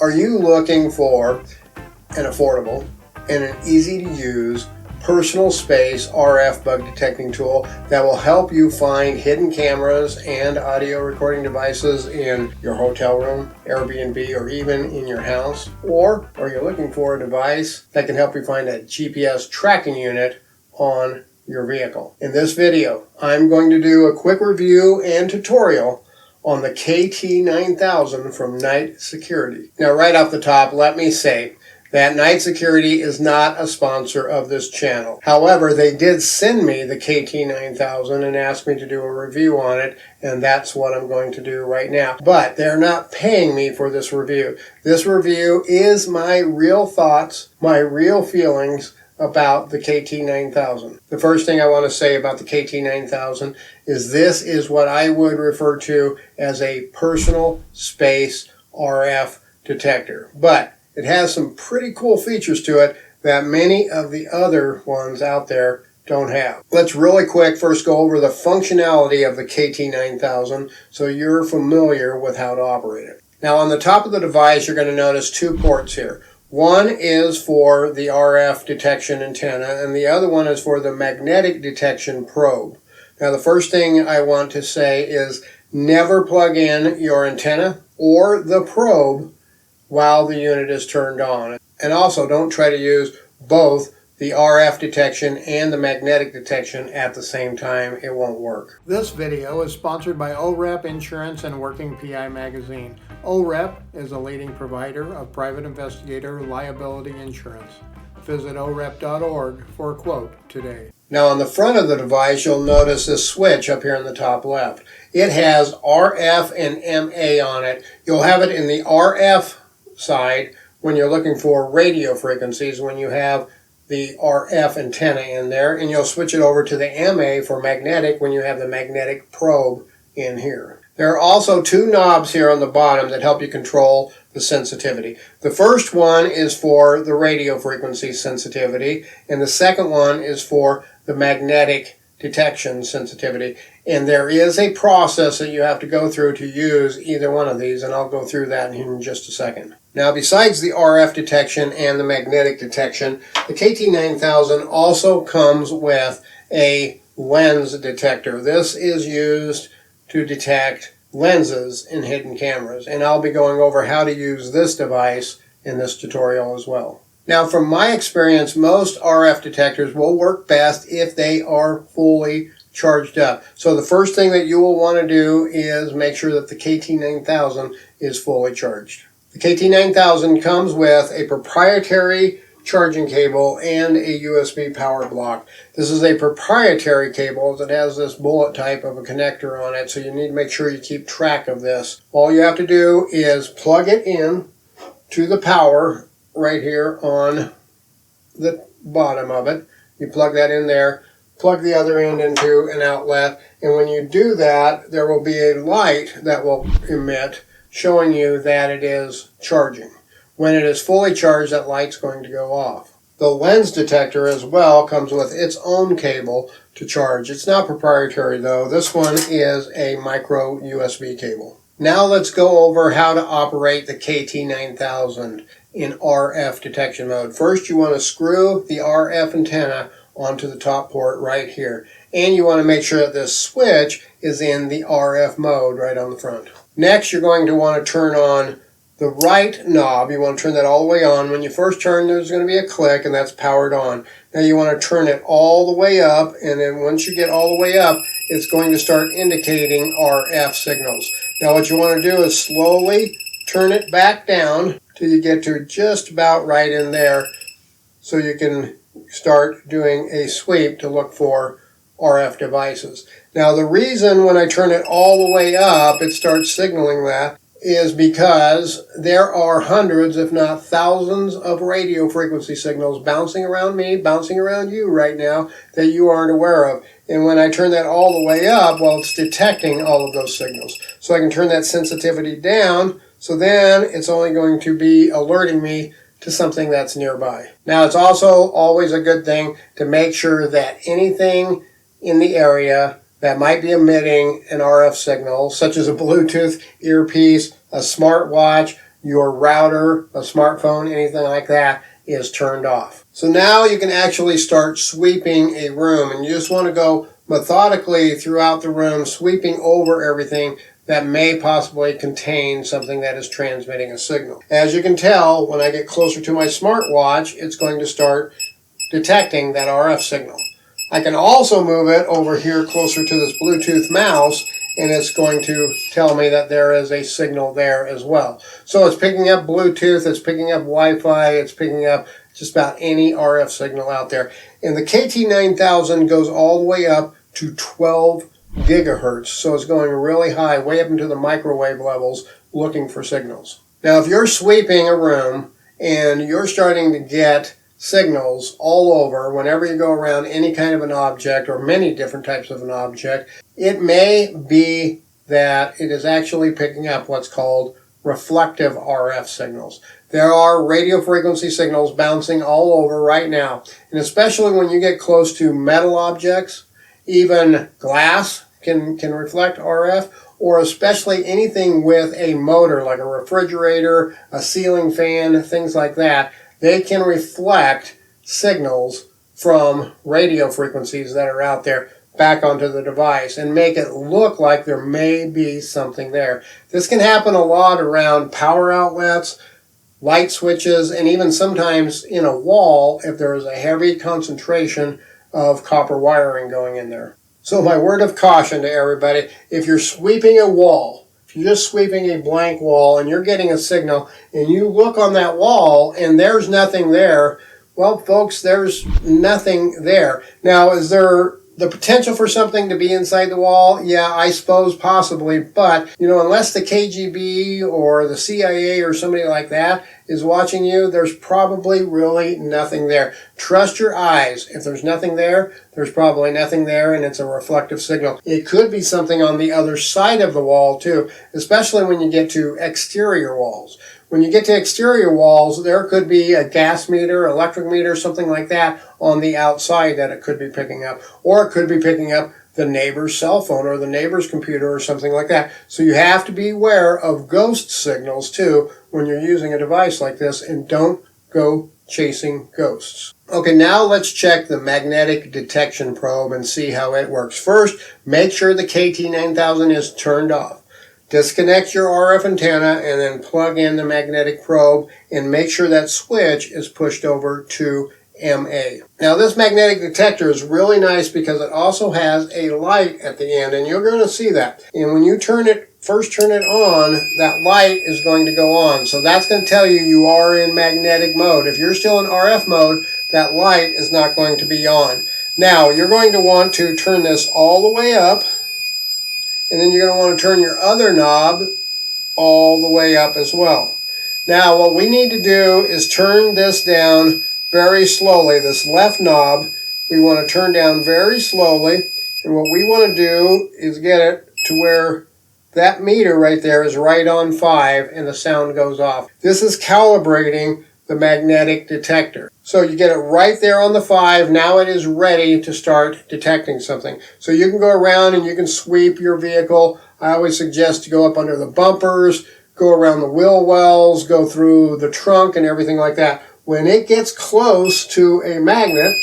Are you looking for an affordable and an easy to use personal space RF bug detecting tool that will help you find hidden cameras and audio recording devices in your hotel room, Airbnb, or even in your house? Or are you looking for a device that can help you find a GPS tracking unit on your vehicle? In this video, I'm going to do a quick review and tutorial on the KT9000 from Night Security. Now, right off the top, let me say that Night Security is not a sponsor of this channel. However, they did send me the KT9000 and asked me to do a review on it, and that's what I'm going to do right now. But they're not paying me for this review. This review is my real thoughts, my real feelings about the KT9000. The first thing I want to say about the KT9000 is this is what I would refer to as a personal space RF detector. But it has some pretty cool features to it that many of the other ones out there don't have. Let's really quick first go over the functionality of the KT9000 so you're familiar with how to operate it. Now, on the top of the device, you're going to notice two ports here. One is for the RF detection antenna, and the other one is for the magnetic detection probe. Now, the first thing I want to say is never plug in your antenna or the probe while the unit is turned on. And also, don't try to use both the RF detection and the magnetic detection at the same time. It won't work. This video is sponsored by OREP Insurance and Working PI Magazine. OREP is a leading provider of private investigator liability insurance. Visit orep.org for a quote today. Now, on the front of the device, you'll notice this switch up here in the top left. It has RF and MA on it. You'll have it in the RF side when you're looking for radio frequencies, when you have the RF antenna in there, and you'll switch it over to the MA for magnetic when you have the magnetic probe in here. There are also two knobs here on the bottom that help you control the sensitivity. The first one is for the radio frequency sensitivity, and the second one is for the magnetic detection sensitivity. And there is a process that you have to go through to use either one of these, and I'll go through that in just a second. Now, besides the RF detection and the magnetic detection, the KT9000 also comes with a lens detector. This is used to detect lenses in hidden cameras, and I'll be going over how to use this device in this tutorial as well. Now, from my experience, most RF detectors will work best if they are fully charged up. So the first thing that you will want to do is make sure that the KT9000 is fully charged. The KT9000 comes with a proprietary charging cable and a USB power block. This is a proprietary cable that has this bullet type of a connector on it, so you need to make sure you keep track of this. All you have to do is plug it in to the power right here on the bottom of it. You plug that in there, plug the other end into an outlet, and when you do that, there will be a light that will emit showing you that it is charging. When it is fully charged, that light's going to go off. The lens detector as well comes with its own cable to charge. It's not proprietary though. This one is a micro USB cable. Now let's go over how to operate the KT9000 in RF detection mode. First, you want to screw the RF antenna onto the top port right here. And you want to make sure that this switch is in the RF mode right on the front. Next, you're going to want to turn on the right knob. You want to turn that all the way on. When you first turn, there's going to be a click, and that's powered on. Now you want to turn it all the way up, and then once you get all the way up, it's going to start indicating RF signals. Now what you want to do is slowly turn it back down till you get to just about right in there, so you can start doing a sweep to look for RF devices. Now the reason when I turn it all the way up, it starts signaling that is because there are hundreds, if not thousands, of radio frequency signals bouncing around me, bouncing around you right now that you aren't aware of. And when I turn that all the way up, well, it's detecting all of those signals. So I can turn that sensitivity down, so then it's only going to be alerting me to something that's nearby. Now, it's also always a good thing to make sure that anything in the area that might be emitting an RF signal, such as a Bluetooth earpiece, a smartwatch, your router, a smartphone, anything like that is turned off. So now you can actually start sweeping a room, and you just want to go methodically throughout the room, sweeping over everything that may possibly contain something that is transmitting a signal. As you can tell, when I get closer to my smartwatch, it's going to start detecting that RF signal. I can also move it over here closer to this Bluetooth mouse, and it's going to tell me that there is a signal there as well. So it's picking up Bluetooth, it's picking up Wi-Fi, it's picking up just about any RF signal out there. And the KT9000 goes all the way up to 12 gigahertz. So it's going really high, way up into the microwave levels, looking for signals. Now, if you're sweeping a room and you're starting to get signals all over whenever you go around any kind of an object or many different types of an object, it may be that it is actually picking up what's called reflective RF signals. There are radio frequency signals bouncing all over right now, and especially when you get close to metal objects, even glass can reflect RF, or especially anything with a motor like a refrigerator, a ceiling fan, things like that. They can reflect signals from radio frequencies that are out there back onto the device and make it look like there may be something there. This can happen a lot around power outlets, light switches, and even sometimes in a wall if there is a heavy concentration of copper wiring going in there. So my word of caution to everybody, if you're sweeping a wall, if you're just sweeping a blank wall and you're getting a signal and you look on that wall and there's nothing there, well, folks, there's nothing there. Now, is there the potential for something to be inside the wall? Yeah, I suppose possibly, but, unless the KGB or the CIA or somebody like that is watching you, there's probably really nothing there. Trust your eyes. If there's nothing there, there's probably nothing there, and it's a reflective signal. It could be something on the other side of the wall, too, especially when you get to exterior walls. When you get to exterior walls, there could be a gas meter, electric meter, something like that on the outside that it could be picking up. Or it could be picking up the neighbor's cell phone or the neighbor's computer or something like that. So you have to be aware of ghost signals, too, when you're using a device like this, and don't go chasing ghosts. Okay, now let's check the magnetic detection probe and see how it works. First, make sure the KT9000 is turned off. Disconnect your RF antenna and then plug in the magnetic probe and make sure that switch is pushed over to MA. Now this magnetic detector is really nice because it also has a light at the end, and you're going to see that. And when you first turn it on, that light is going to go on. So that's going to tell you are in magnetic mode. If you're still in RF mode, that light is not going to be on. Now you're going to want to turn this all the way up, and then you're going to want to turn your other knob all the way up as well. Now what we need to do is turn this down very slowly. This left knob we want to turn down very slowly, and what we want to do is get it to where that meter right there is right on 5 and the sound goes off. This is calibrating the magnetic detector. So you get it right there on the 5. Now it is ready to start detecting something. So you can go around and you can sweep your vehicle. I always suggest to go up under the bumpers, go around the wheel wells, go through the trunk and everything like that. When it gets close to a magnet,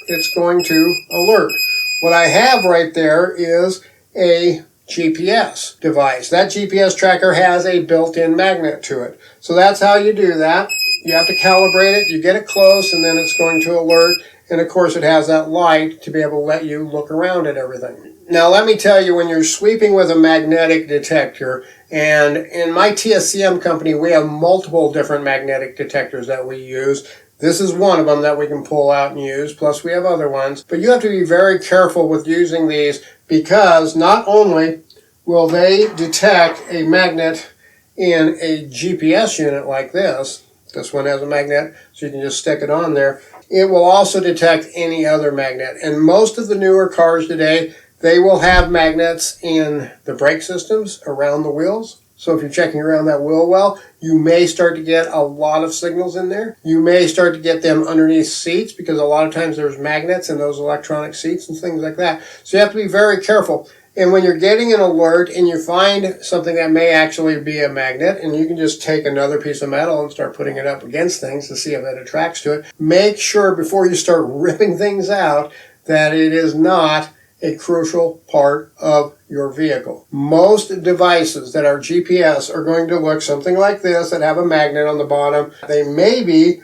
it's going to alert. What I have right there is a GPS device. That GPS tracker has a built-in magnet to it. So that's how you do that. You have to calibrate it, you get it close, and then it's going to alert. And of course it has that light to be able to let you look around at everything. Now let me tell you, when you're sweeping with a magnetic detector, and in my TSCM company we have multiple different magnetic detectors that we use. This is one of them that we can pull out and use, plus we have other ones. But you have to be very careful with using these, because not only will they detect a magnet in a GPS unit like this one has a magnet, so you can just stick it on there. It will also detect any other magnet. And most of the newer cars today, they will have magnets in the brake systems around the wheels. So if you're checking around that wheel well, you may start to get a lot of signals in there. You may start to get them underneath seats, because a lot of times there's magnets in those electronic seats and things like that. So you have to be very careful. And when you're getting an alert and you find something that may actually be a magnet, and you can just take another piece of metal and start putting it up against things to see if it attracts to it, make sure before you start ripping things out that it is not a crucial part of your vehicle. Most devices that are GPS are going to look something like this, that have a magnet on the bottom. They may be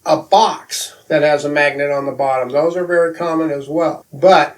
a box that has a magnet on the bottom. Those are very common as well. But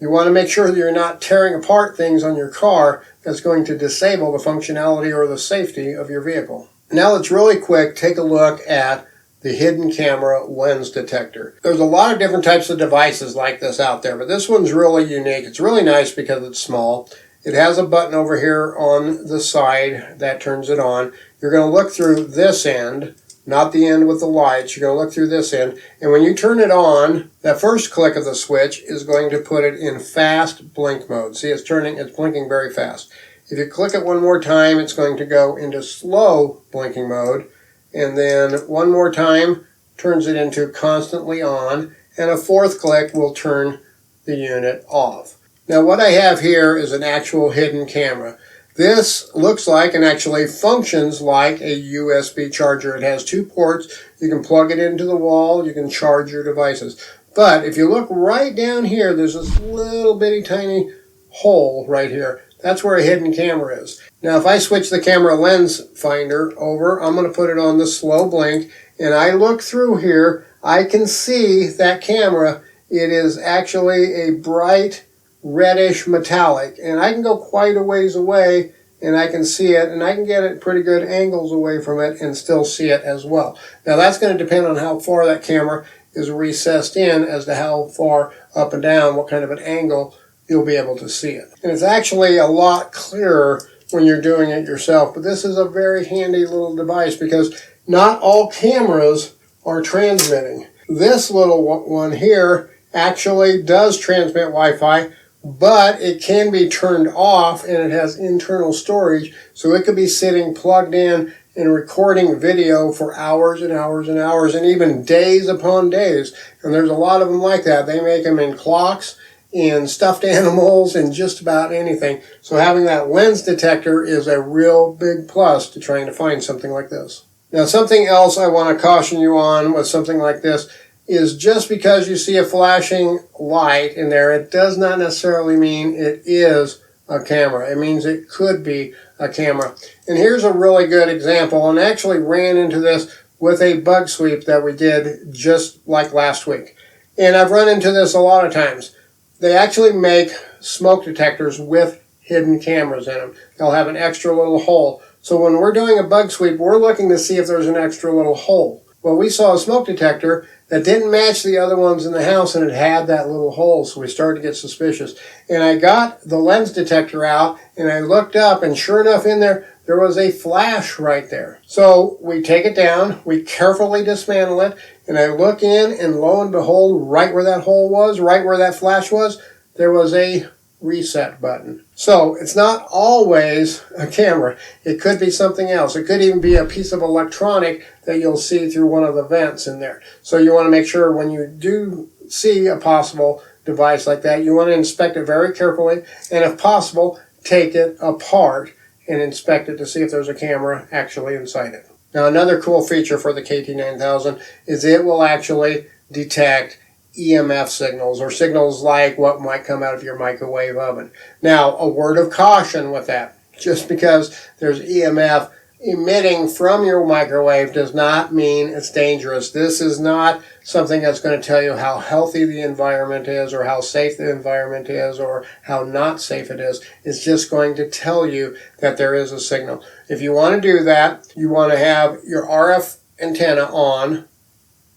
you want to make sure that you're not tearing apart things on your car that's going to disable the functionality or the safety of your vehicle. Now let's really quick take a look at the hidden camera lens detector. There's a lot of different types of devices like this out there, but this one's really unique. It's really nice because it's small. It has a button over here on the side that turns it on. You're going to look through this end, not the end with the lights. You're going to look through this end, and when you turn it on, that first click of the switch is going to put it in fast blink mode. See, it's blinking very fast. If you click it one more time, it's going to go into slow blinking mode, and then one more time turns it into constantly on, and a fourth click will turn the unit off. Now what I have here is an actual hidden camera. This looks like and actually functions like a USB charger. It has two ports. You can plug it into the wall. You can charge your devices. But if you look right down here, there's this little bitty tiny hole right here. That's where a hidden camera is. Now if I switch the camera lens finder over, I'm going to put it on the slow blink, and I look through here, I can see that camera. It is actually a bright reddish metallic, and I can go quite a ways away and I can see it, and I can get it pretty good angles away from it and still see it as well. Now that's going to depend on how far that camera is recessed in as to how far up and down, what kind of an angle you'll be able to see it. And it's actually a lot clearer when you're doing it yourself, but this is a very handy little device because not all cameras are transmitting. This little one here actually does transmit Wi-Fi, but it can be turned off, and it has internal storage, so it could be sitting plugged in and recording video for hours and hours and hours, and even days upon days. And there's a lot of them like that. They make them in clocks, in stuffed animals, and just about anything. So having that lens detector is a real big plus to trying to find something like this. Now something else I want to caution you on with something like this is just because you see a flashing light in there, it does not necessarily mean it is a camera. It means it could be a camera. And here's a really good example, and I actually ran into this with a bug sweep that we did just like last week. And I've run into this a lot of times. They actually make smoke detectors with hidden cameras in them. They'll have an extra little hole. So when we're doing a bug sweep, we're looking to see if there's an extra little hole. Well, we saw a smoke detector that didn't match the other ones in the house, and it had that little hole, so we started to get suspicious. And I got the lens detector out, and I looked up, and sure enough in there was a flash right there. So we take it down, we carefully dismantle it, and I look in, and lo and behold, right where that hole was, right where that flash was, there was a reset button. So it's not always a camera. It could be something else. It could even be a piece of electronic that you'll see through one of the vents in there. So you want to make sure when you do see a possible device like that, you want to inspect it very carefully, and if possible, take it apart and inspect it to see if there's a camera actually inside it. Now another cool feature for the KT9000 is it will actually detect EMF signals, or signals like what might come out of your microwave oven. Now, a word of caution with that. Just because there's EMF emitting from your microwave does not mean it's dangerous. This is not something that's going to tell you how healthy the environment is, or how safe the environment is, or how not safe it is. It's just going to tell you that there is a signal. If you want to do that, you want to have your RF antenna on.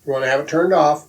You want to have it turned off.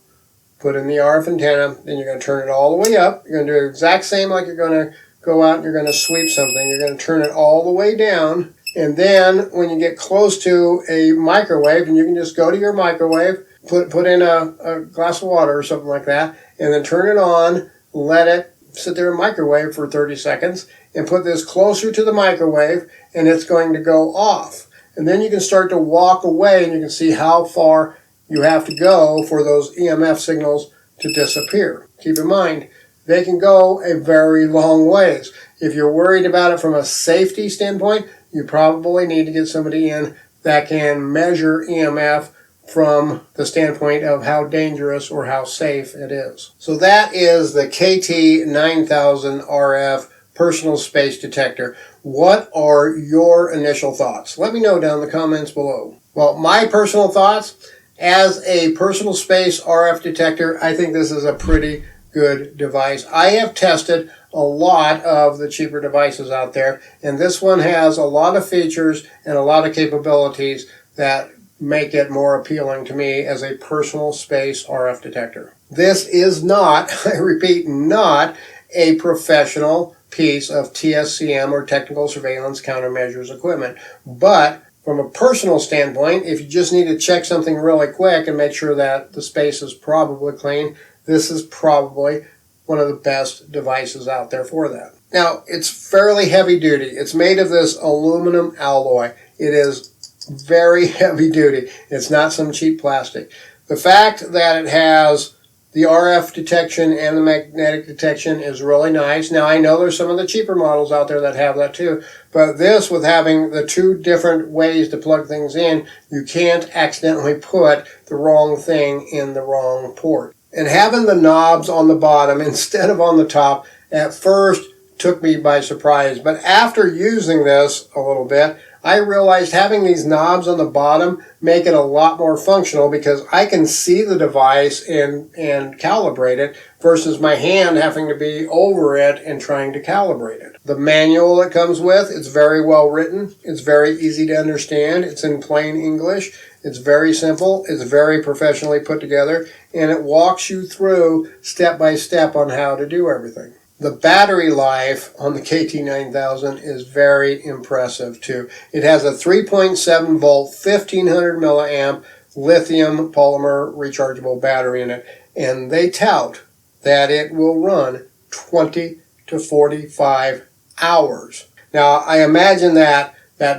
Put in the RF antenna, then you're going to turn it all the way up. You're going to do the exact same like you're going to go out and you're going to sweep something. You're going to turn it all the way down, and then when you get close to a microwave, and you can just go to your microwave, put in a glass of water or something like that, and then turn it on, let it sit there in microwave for 30 seconds, and put this closer to the microwave, and it's going to go off. And then you can start to walk away, and you can see how far you have to go for those EMF signals to disappear. Keep in mind, they can go a very long ways. If you're worried about it from a safety standpoint, you probably need to get somebody in that can measure EMF from the standpoint of how dangerous or how safe it is. So that is the KT9000 RF personal space detector. What are your initial thoughts? Let me know down in the comments below. Well, my personal thoughts, as a personal space RF detector, I think this is a pretty good device. I have tested a lot of the cheaper devices out there, and this one has a lot of features and a lot of capabilities that make it more appealing to me as a personal space RF detector. This is not, I repeat, not a professional piece of TSCM or technical surveillance countermeasures equipment, but from a personal standpoint, if you just need to check something really quick and make sure that the space is probably clean, this is probably one of the best devices out there for that. Now, it's fairly heavy duty. It's made of this aluminum alloy. It is very heavy duty. It's not some cheap plastic. The fact that it has the RF detection and the magnetic detection is really nice. Now, I know there's some of the cheaper models out there that have that too, but this, with having the two different ways to plug things in, you can't accidentally put the wrong thing in the wrong port. And having the knobs on the bottom instead of on the top at first took me by surprise. But after using this a little bit, I realized having these knobs on the bottom make it a lot more functional because I can see the device and calibrate it versus my hand having to be over it and trying to calibrate it. The manual it comes with, it's very well written. It's very easy to understand. It's in plain English. It's very simple. It's very professionally put together, and it walks you through step by step on how to do everything. The battery life on the KT9000 is very impressive too. It has a 3.7 volt, 1500 milliamp lithium polymer rechargeable battery in it, and they tout that it will run 20 to 45 hours. Now, I imagine that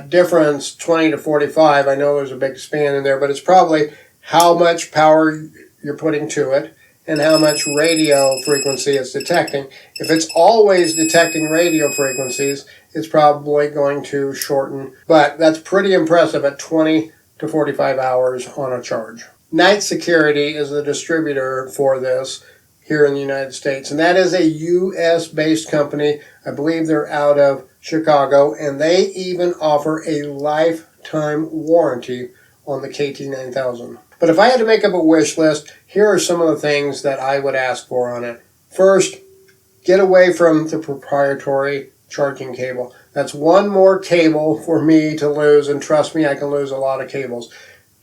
difference, 20 to 45, I know there's a big span in there, but it's probably how much power you're putting to it and how much radio frequency it's detecting. If it's always detecting radio frequencies, it's probably going to shorten, but that's pretty impressive at 20 to 45 hours on a charge. Night Security is the distributor for this here in the United States, and that is a US-based company. I believe they're out of Chicago, and they even offer a lifetime warranty on the KT9000. But if I had to make up a wish list, here are some of the things that I would ask for on it. First, get away from the proprietary charging cable. That's one more cable for me to lose, and trust me, I can lose a lot of cables.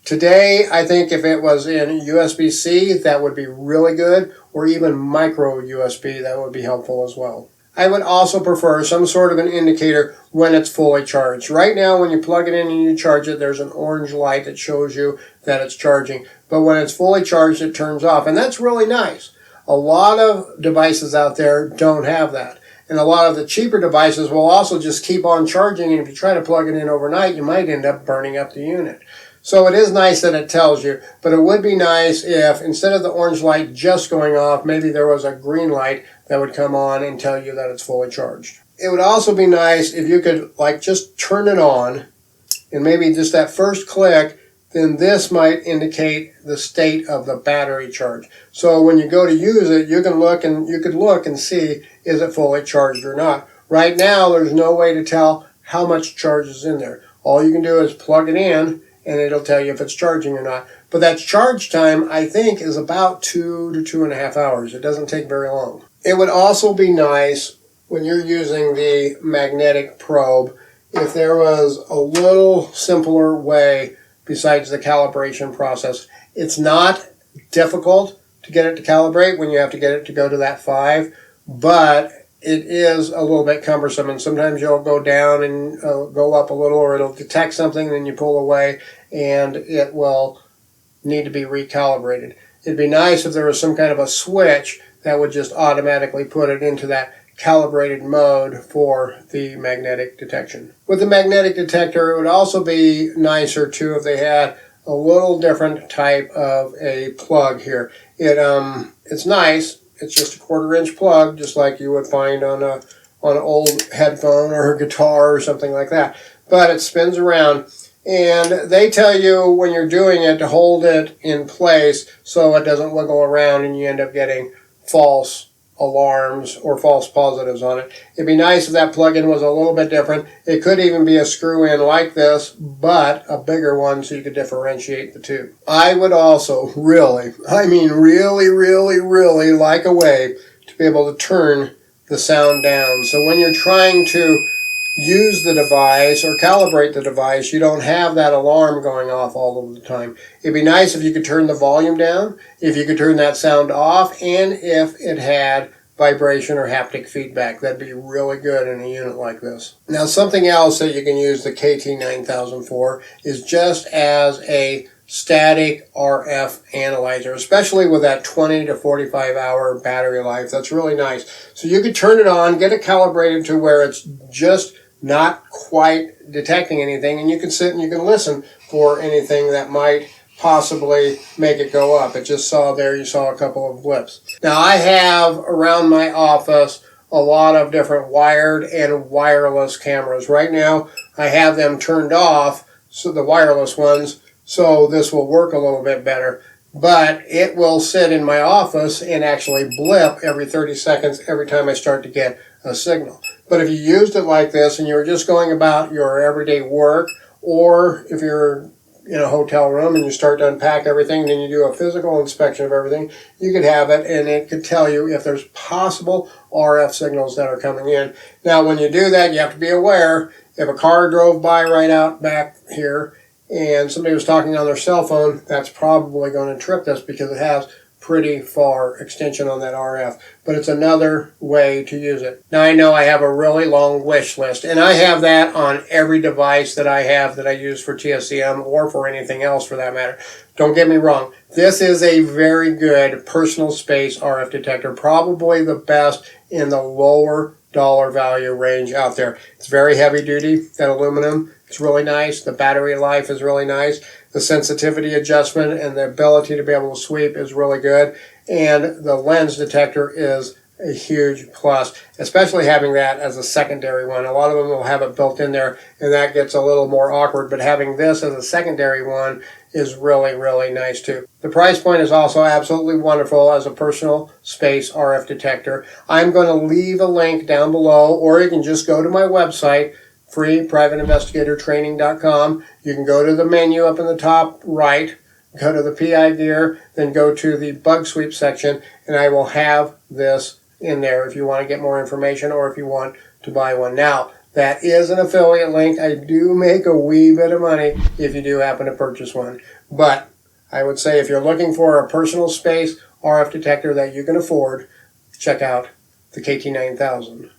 Today, I think if it was in USB-C, that would be really good, or even micro USB, that would be helpful as well. I would also prefer some sort of an indicator when it's fully charged. Right now, when you plug it in and you charge it, there's an orange light that shows you that it's charging. But when it's fully charged, it turns off, and that's really nice. A lot of devices out there don't have that. And a lot of the cheaper devices will also just keep on charging, and if you try to plug it in overnight, you might end up burning up the unit. So it is nice that it tells you, but it would be nice if instead of the orange light just going off, maybe there was a green light that would come on and tell you that it's fully charged. It would also be nice if you could just turn it on, and maybe just that first click, then this might indicate the state of the battery charge. So when you go to use it, you can look and see, is it fully charged or not. Right now, there's no way to tell how much charge is in there. All you can do is plug it in, and it'll tell you if it's charging or not. But that charge time, I think, is about 2 to 2.5 hours. It doesn't take very long. It would also be nice when you're using the magnetic probe if there was a little simpler way besides the calibration process. It's not difficult to get it to calibrate when you have to get it to go to that 5, but it is a little bit cumbersome, and sometimes you'll go down and go up a little, or it'll detect something, then you pull away, and it will need to be recalibrated. It'd be nice if there was some kind of a switch that would just automatically put it into that calibrated mode for the magnetic detection. With the magnetic detector, it would also be nicer too if they had a little different type of a plug here. It's nice. It's just a 1/4-inch plug, just like you would find on an old headphone or a guitar or something like that. But it spins around, and they tell you when you're doing it to hold it in place so it doesn't wiggle around and you end up getting false alarms or false positives on it. It'd be nice if that plug-in was a little bit different. It could even be a screw-in like this, but a bigger one so you could differentiate the two. I would also really like a way to be able to turn the sound down. So when you're trying to use the device or calibrate the device, you don't have that alarm going off all of the time. It'd be nice if you could turn the volume down, if you could turn that sound off, and if it had vibration or haptic feedback. That'd be really good in a unit like this. Now, something else that you can use the KT9000 for is just as a static RF analyzer, especially with that 20 to 45 hour battery life. That's really nice. So you could turn it on, get it calibrated to where it's just not quite detecting anything, and you can sit and you can listen for anything that might possibly make it go up. It just saw there, you saw a couple of blips. Now I have around my office a lot of different wired and wireless cameras. Right now I have them turned off, so the wireless ones, so this will work a little bit better. But it will sit in my office and actually blip every 30 seconds every time I start to get a signal. But if you used it like this and you were just going about your everyday work, or if you're in a hotel room and you start to unpack everything, then you do a physical inspection of everything, you could have it and it could tell you if there's possible RF signals that are coming in. Now when you do that, you have to be aware, if a car drove by right out back here and somebody was talking on their cell phone, that's probably going to trip this because it has pretty far extension on that RF, but it's another way to use it. Now I know I have a really long wish list, and I have that on every device that I have that I use for TSCM or for anything else for that matter. Don't get me wrong, this is a very good personal space RF detector, probably the best in the lower dollar value range out there. It's very heavy duty, that aluminum. It's really nice. The battery life is really nice. The sensitivity adjustment and the ability to be able to sweep is really good. And the lens detector is a huge plus, especially having that as a secondary one. A lot of them will have it built in there, and that gets a little more awkward, but having this as a secondary one is really, really nice too. The price point is also absolutely wonderful as a personal space RF detector. I'm going to leave a link down below, or you can just go to my website, freeprivateinvestigatortraining.com. You can go to the menu up in the top right, go to the PI gear, then go to the bug sweep section, and I will have this in there if you want to get more information or if you want to buy one. Now, that is an affiliate link. I do make a wee bit of money if you do happen to purchase one. But I would say if you're looking for a personal space RF detector that you can afford, check out the KT9000.